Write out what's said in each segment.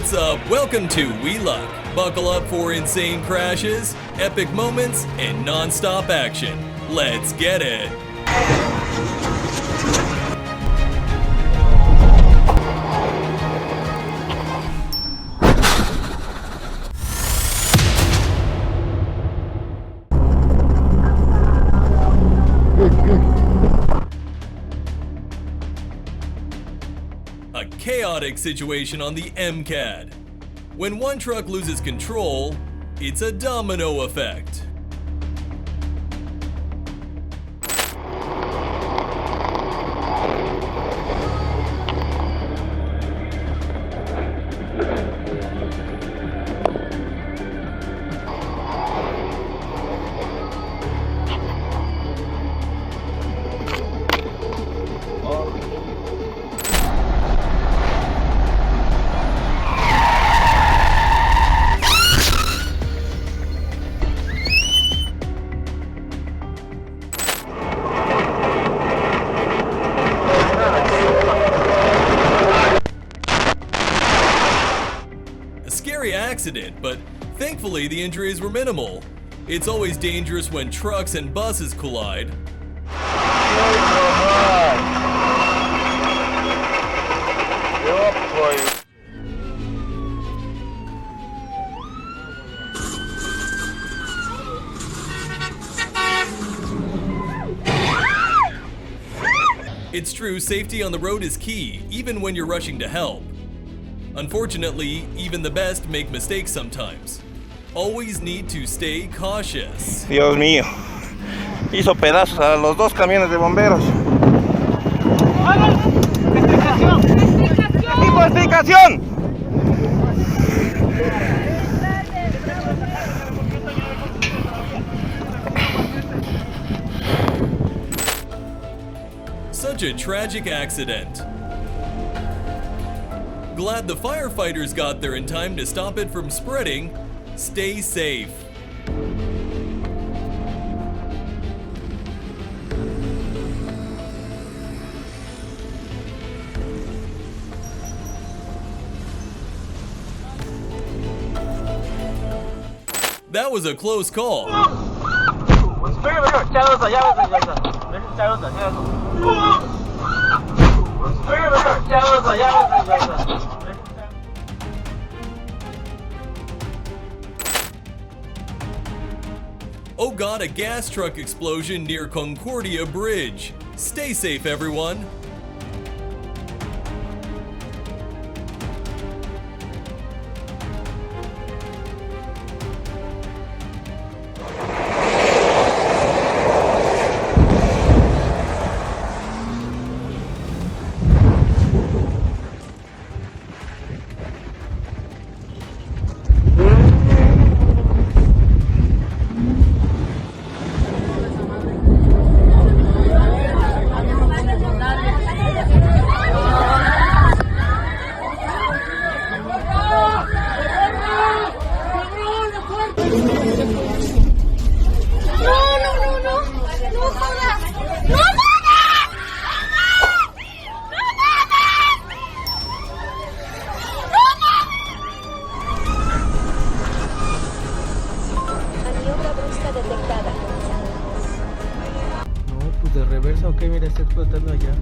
What's up? Welcome to WELUCK. Buckle up for insane crashes, epic moments, and non-stop action. Let's get it! A chaotic situation on the MCAD. When one truck loses control, it's a domino effect. Scary accident, but thankfully the injuries were minimal. It's always dangerous when trucks and buses collide. It's true, safety on the road is key, even when you're rushing to help. Unfortunately, even the best make mistakes sometimes. Always need to stay cautious. Dios mío, hizo pedazos a los dos camiones de bomberos. ¡Tipo de explicación! Such a tragic accident. Glad the firefighters got there in time to stop it from spreading. Stay safe. That was a close call. Oh god, a gas truck explosion near Concordia Bridge. Stay safe, everyone. De reversa, ok, mira, está explotando allá.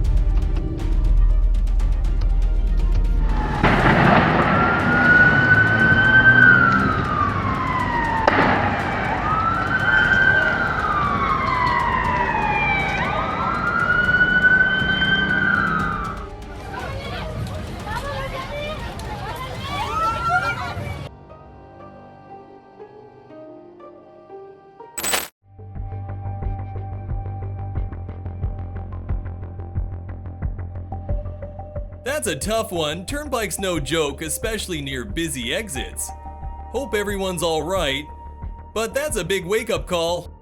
That's a tough one. Turnpike's no joke, especially near busy exits. Hope everyone's alright, but that's a big wake-up call.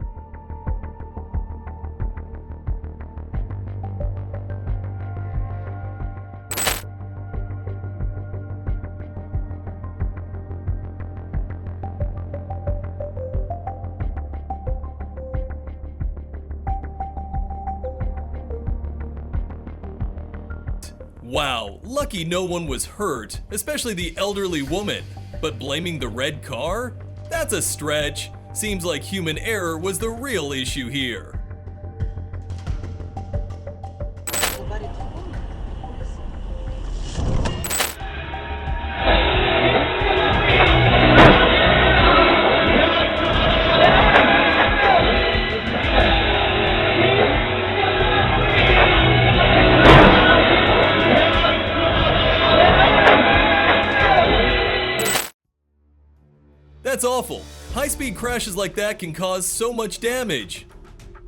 Wow, lucky no one was hurt, especially the elderly woman. But blaming the red car? That's a stretch. Seems like human error was the real issue here. That's awful. High-speed crashes like that can cause so much damage.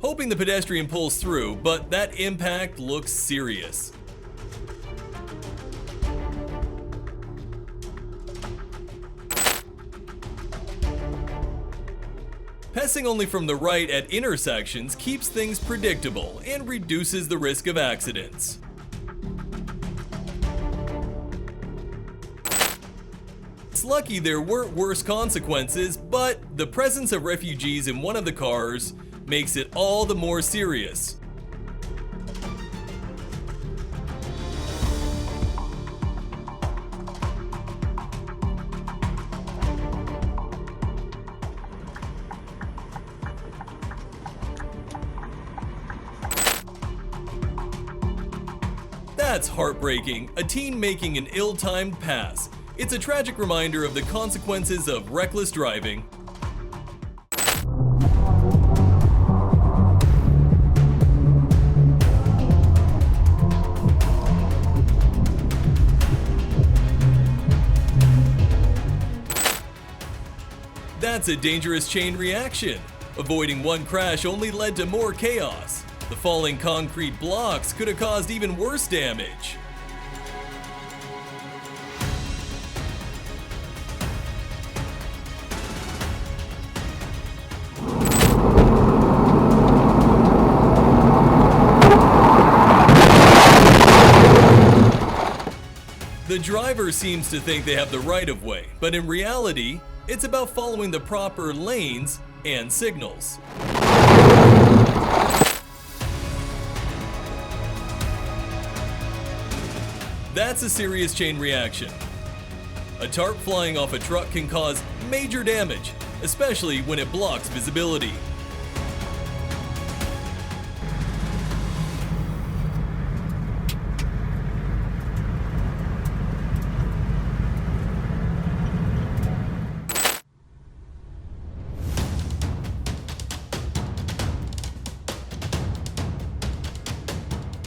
Hoping the pedestrian pulls through, but that impact looks serious. Passing only from the right at intersections keeps things predictable and reduces the risk of accidents. It's lucky there weren't worse consequences, but the presence of refugees in one of the cars makes it all the more serious. That's heartbreaking, a teen making an ill-timed pass. It's a tragic reminder of the consequences of reckless driving. That's a dangerous chain reaction. Avoiding one crash only led to more chaos. The falling concrete blocks could have caused even worse damage. The driver seems to think they have the right of way, but in reality, it's about following the proper lanes and signals. That's a serious chain reaction. A tarp flying off a truck can cause major damage, especially when it blocks visibility.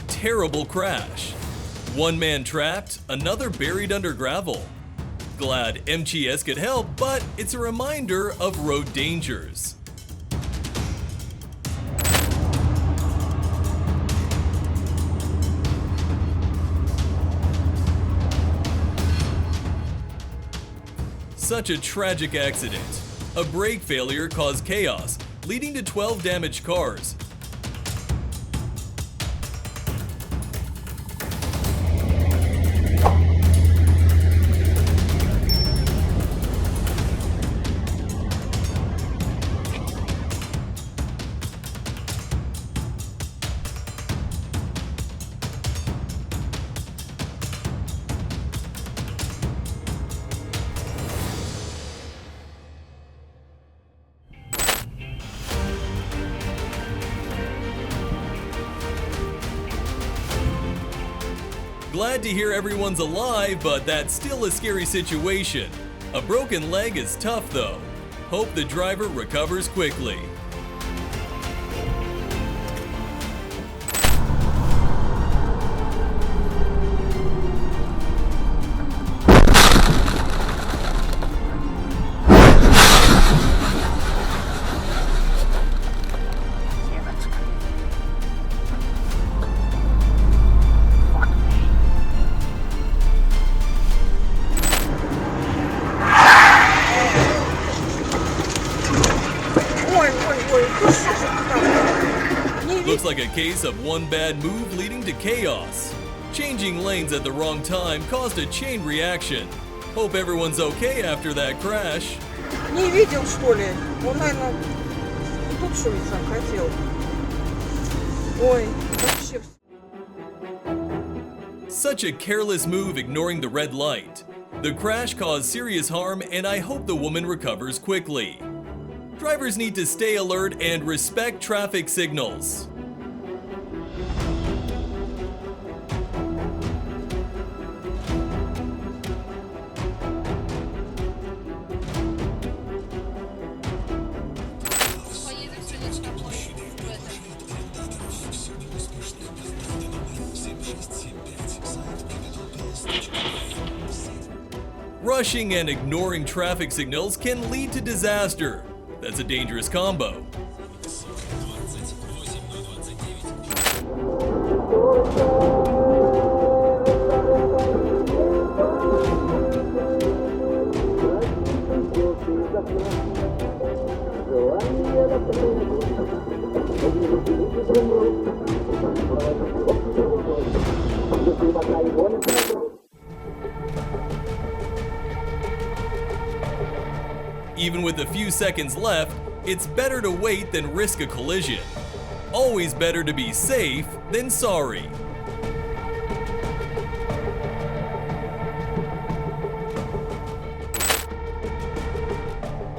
Terrible crash. One man trapped, another buried under gravel. Glad MTS could help, but it's a reminder of road dangers. Such a tragic accident. A brake failure caused chaos, leading to 12 damaged cars. Glad to hear everyone's alive, but that's still a scary situation. A broken leg is tough though. Hope the driver recovers quickly. Looks like a case of one bad move leading to chaos. Changing lanes at the wrong time caused a chain reaction. Hope everyone's okay after that crash. Не видел, что ли? Он, наверное, тут что ли захотел. Ой, вообще. Such a careless move ignoring the red light. The crash caused serious harm, and I hope the woman recovers quickly. Drivers need to stay alert and respect traffic signals. Rushing and ignoring traffic signals can lead to disaster. That's a dangerous combo. Even with a few seconds left, it's better to wait than risk a collision. Always better to be safe than sorry.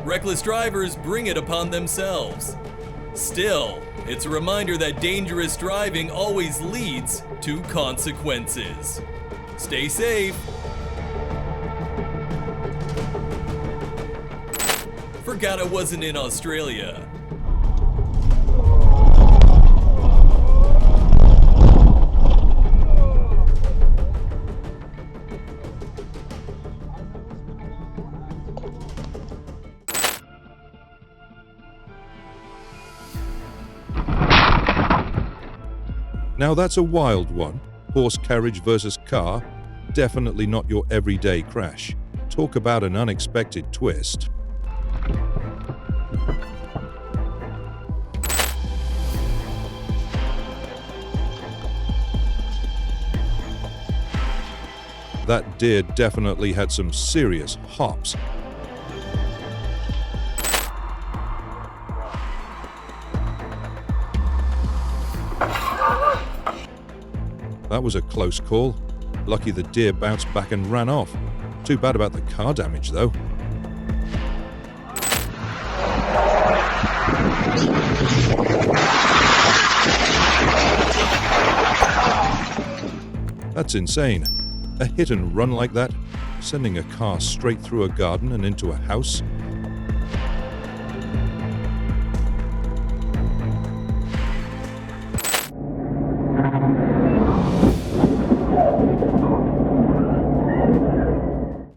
Reckless drivers bring it upon themselves. Still, it's a reminder that dangerous driving always leads to consequences. Stay safe. Forgot I wasn't in Australia. Now that's a wild one. Horse carriage versus car. Definitely not your everyday crash. Talk about an unexpected twist. That deer definitely had some serious hops. That was a close call. Lucky the deer bounced back and ran off. Too bad about the car damage, though. That's insane. A hit and run like that, sending a car straight through a garden and into a house.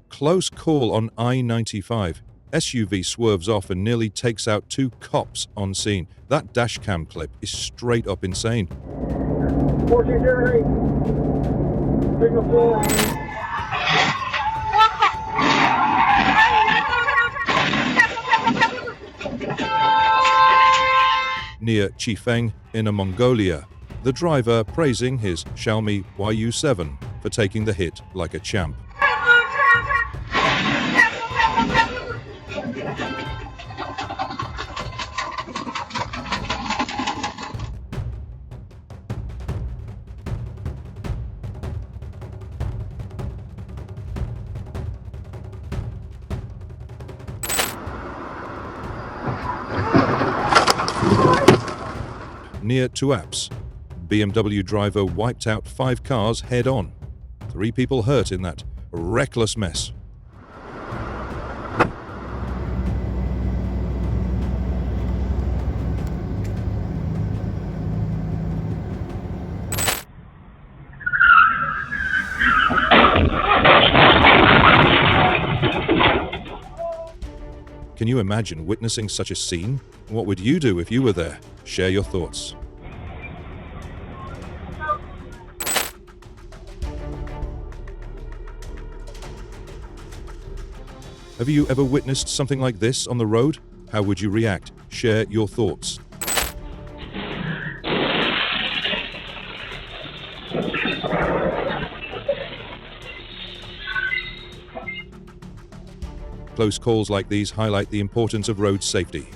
Close call on I-95. SUV swerves off and nearly takes out 2 cops on scene. That dashcam clip is straight up insane. 1408. Signal 4. Near Chifeng, Inner Mongolia. The driver praising his Xiaomi YU7 for taking the hit like a champ. Near Tuapse, BMW driver wiped out 5 cars head-on. 3 people hurt in that reckless mess. Can you imagine witnessing such a scene? What would you do if you were there? Share your thoughts. Have you ever witnessed something like this on the road? How would you react? Share your thoughts. Close calls like these highlight the importance of road safety.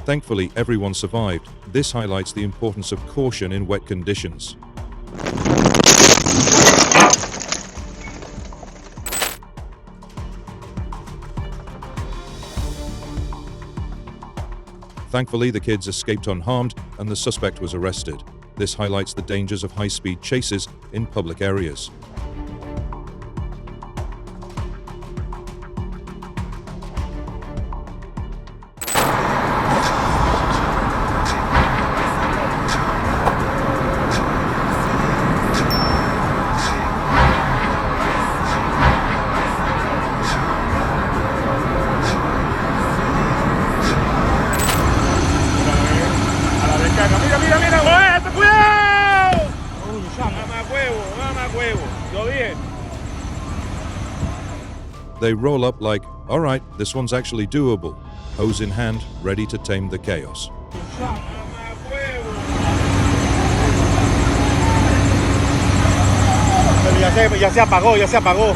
Thankfully, everyone survived. This highlights the importance of caution in wet conditions. Thankfully, the kids escaped unharmed and the suspect was arrested. This highlights the dangers of high-speed chases in public areas. They roll up like, all right, this one's actually doable. Hose in hand, ready to tame the chaos. Ya se apagó, ya se apagó.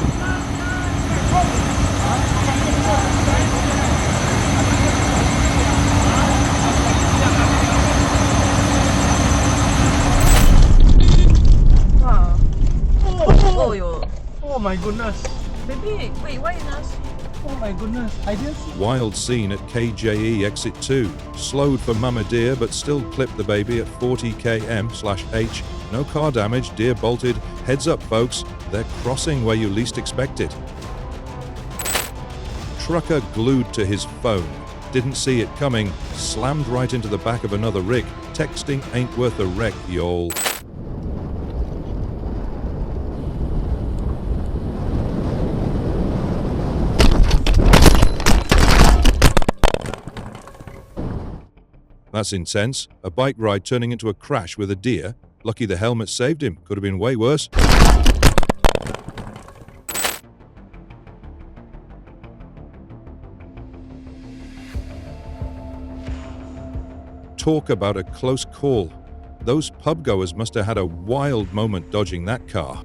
Oh my goodness. Baby, wait, why is Oh my goodness. I didn't see. Wild scene at KJE exit 2. Slowed for mama deer but still clipped the baby at 40 km/h. No car damage, deer bolted. Heads up folks, they're crossing where you least expect it. Trucker glued to his phone. Didn't see it coming. Slammed right into the back of another rig. Texting ain't worth a wreck, y'all. That's intense. A bike ride turning into a crash with a deer. Lucky the helmet saved him. Could have been way worse. Talk about a close call. Those pub goers must have had a wild moment dodging that car.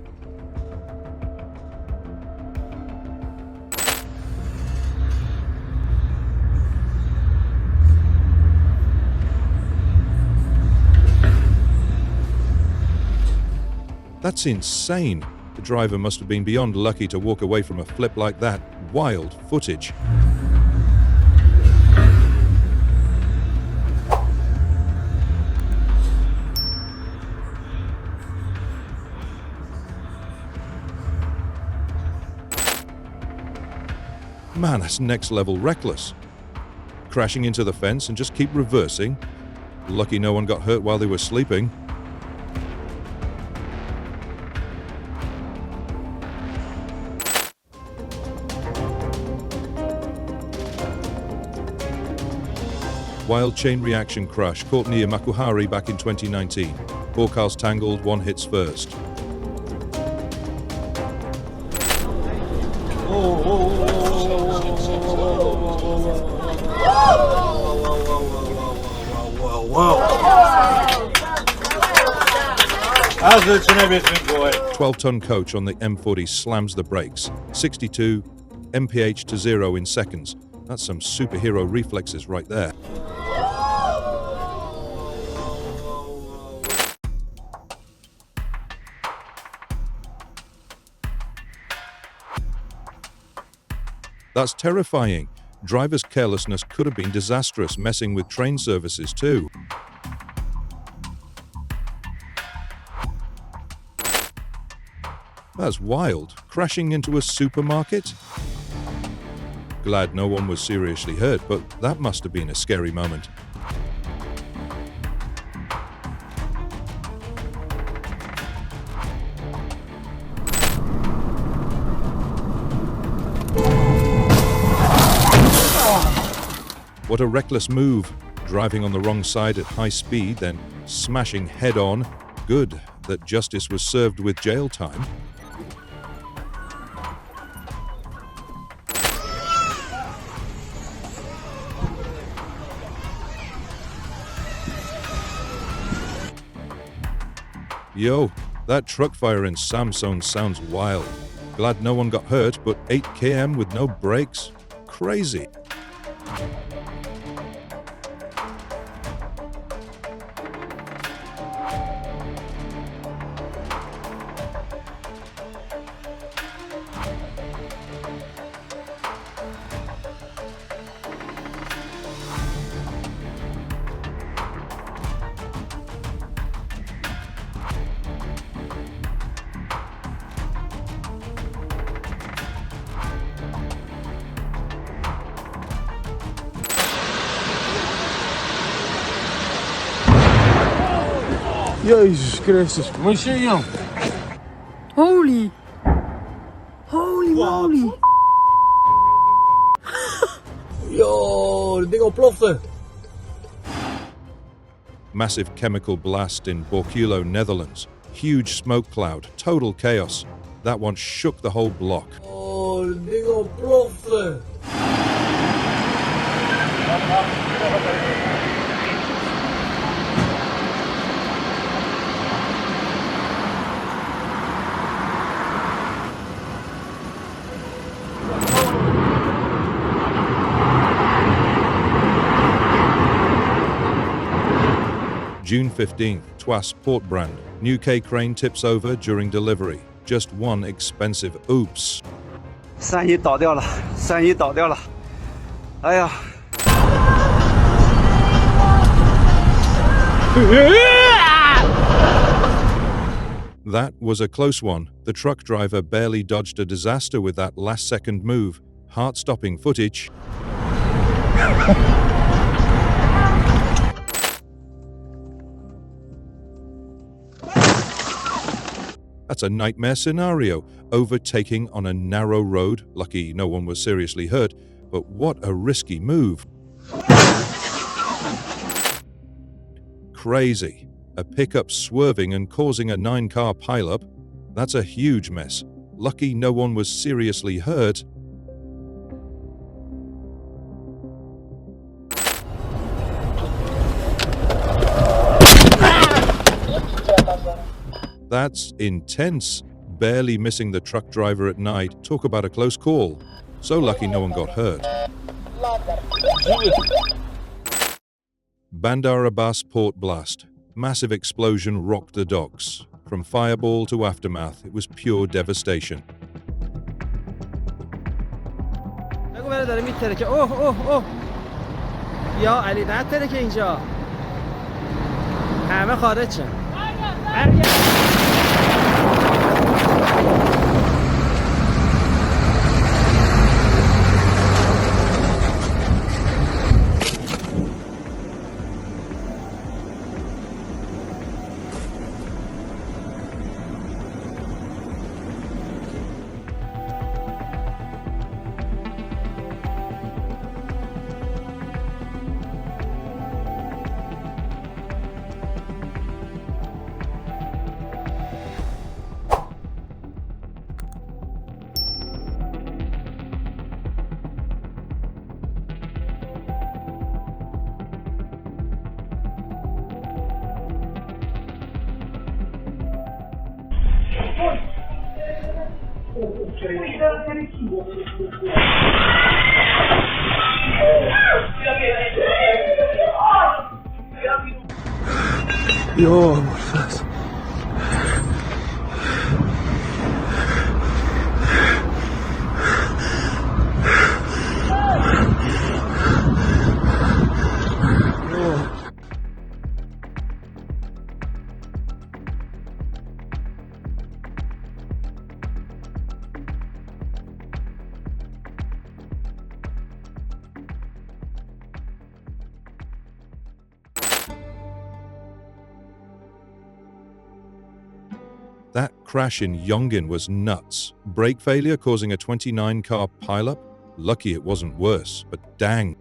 That's insane. The driver must have been beyond lucky to walk away from a flip like that. Wild footage. Man, that's next level reckless. Crashing into the fence and just keep reversing. Lucky no one got hurt while they were sleeping. Wild chain reaction crash caught near Makuhari back in 2019. 4 cars tangled, 1 hits first. How's it and everything going? 12-ton coach on the M40 slams the brakes. 62 mph to 0 in seconds. That's some superhero reflexes right there. That's terrifying. Driver's carelessness could have been disastrous, messing with train services too. That's wild. Crashing into a supermarket? Glad no one was seriously hurt, but that must have been a scary moment. What a reckless move. Driving on the wrong side at high speed, then smashing head-on. Good that justice was served with jail time. Yo, that truck fire in Samsung sounds wild. Glad no one got hurt, but 8 km with no brakes? Crazy. Jezus Christus. Moet je zien, jong. Holy. Holy moly. Yo, dat ding ontplofte. Massive chemical blast in Borculo, Netherlands. Huge smoke cloud, total chaos. That one shook the whole block. Oh, dat ding ontplofte. June 15th, Twas Port Brand. New K crane tips over during delivery. Just one expensive oops. 三一倒掉了，三一倒掉了，哎呀！ That was a close one. The truck driver barely dodged a disaster with that last-second move. Heart-stopping footage. That's a nightmare scenario. Overtaking on a narrow road. Lucky no one was seriously hurt, but what a risky move. Crazy. A pickup swerving and causing a 9-car pileup. That's a huge mess. Lucky no one was seriously hurt. That's intense. Barely missing the truck driver at night. Talk about a close call. So lucky no one got hurt. Bandar Abbas port blast. Massive explosion rocked the docks. From fireball to aftermath, it was pure devastation. نگو برای داره میترکه. اوه یا علی نترکه اینجا. همه خارج شن. Yo, morfas. That crash in Yongin was nuts. Brake failure causing a 29-car pileup? Lucky it wasn't worse, but dang.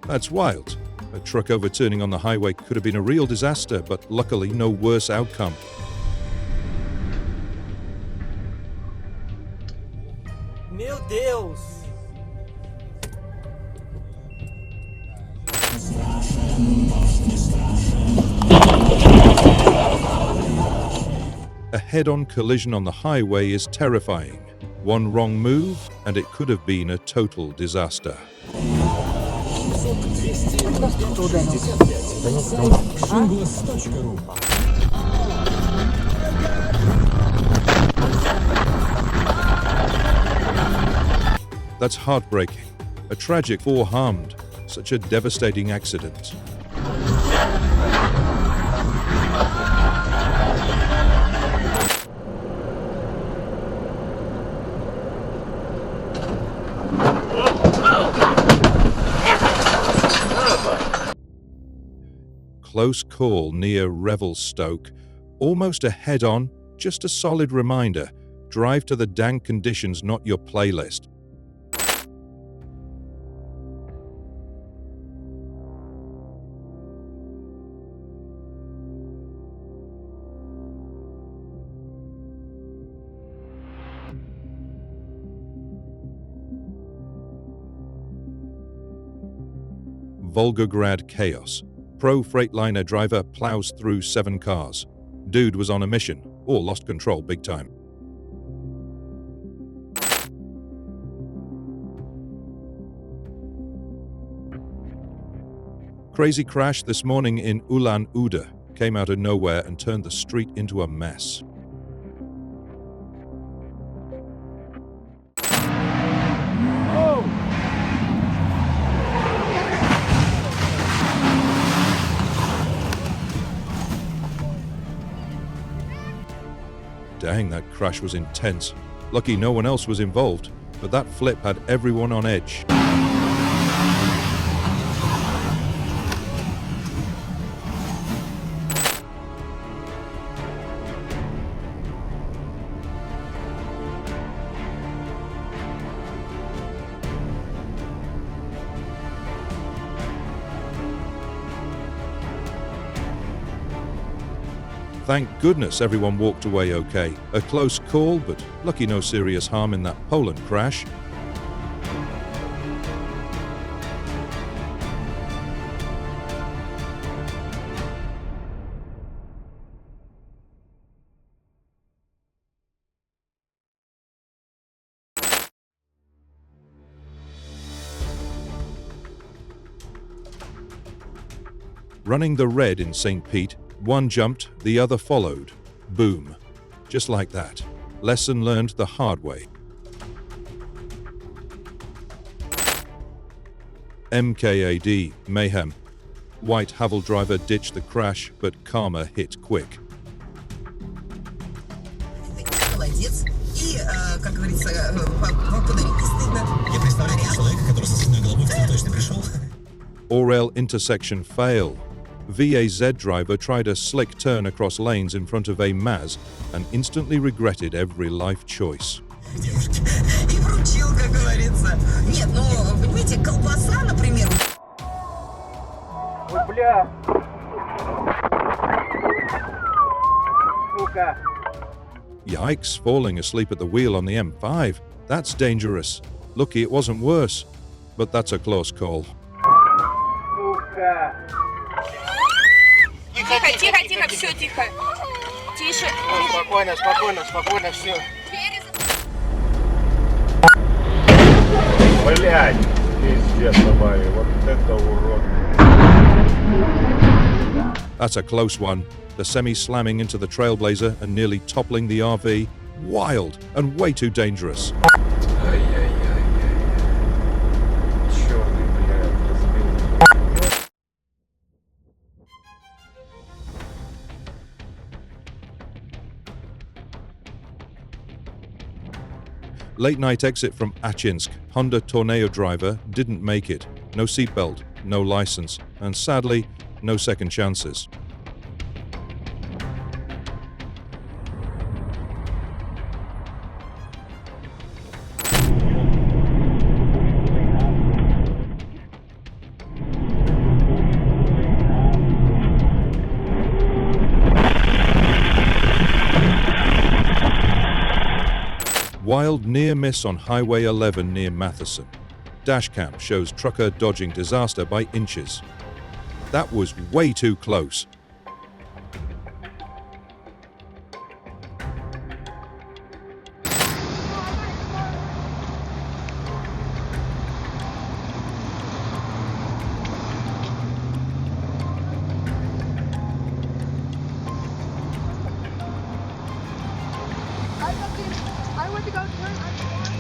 That's wild. A truck overturning on the highway could have been a real disaster, but luckily no worse outcome. Meu Deus! A head-on collision on the highway is terrifying. One wrong move, and it could have been a total disaster. That's heartbreaking. A tragic 4 harmed. Such a devastating accident. Close call near Revelstoke. Almost a head-on, just a solid reminder. Drive to the dank conditions, not your playlist. Volgograd chaos. Pro Freightliner driver plows through 7 cars. Dude was on a mission, or lost control big time. Crazy crash this morning in Ulan-Ude. Came out of nowhere and turned the street into a mess. Dang, that crash was intense. Lucky no one else was involved, but that flip had everyone on edge. Thank goodness everyone walked away okay. A close call, but lucky no serious harm in that Poland crash. Running the red in St. Pete, one jumped, the other followed. Boom. Just like that. Lesson learned the hard way. MKAD, mayhem. White Havel driver ditched the crash, but karma hit quick. Молодец. И, как говорится, подарить не стыдно. Я представляю человека, который со свиной головой в цветочный пришел. Orel intersection fail. VAZ driver tried a slick turn across lanes in front of a Maz and instantly regretted every life choice. Девушки. И вручил, как говорится. Нет, ну, понимаете, колбаса, например. Ой, бля. Сука. Yikes, falling asleep at the wheel on the M5. That's dangerous. Lucky it wasn't worse. But that's a close call. Сука. Тихо, тихо, тихо, все, тихо. Тише. Спокойно, спокойно, спокойно, все. Блядь, пиздец, Бабари, вот это урод. That's a close one. The semi slamming into the Trailblazer and nearly toppling the RV. Wild and way too dangerous. Late night exit from Achinsk. Honda Tornado driver didn't make it. No seatbelt, no license, and sadly, no second chances. Wild near miss on Highway 11 near Matheson. Dashcam shows trucker dodging disaster by inches. That was way too close. I went to go turn.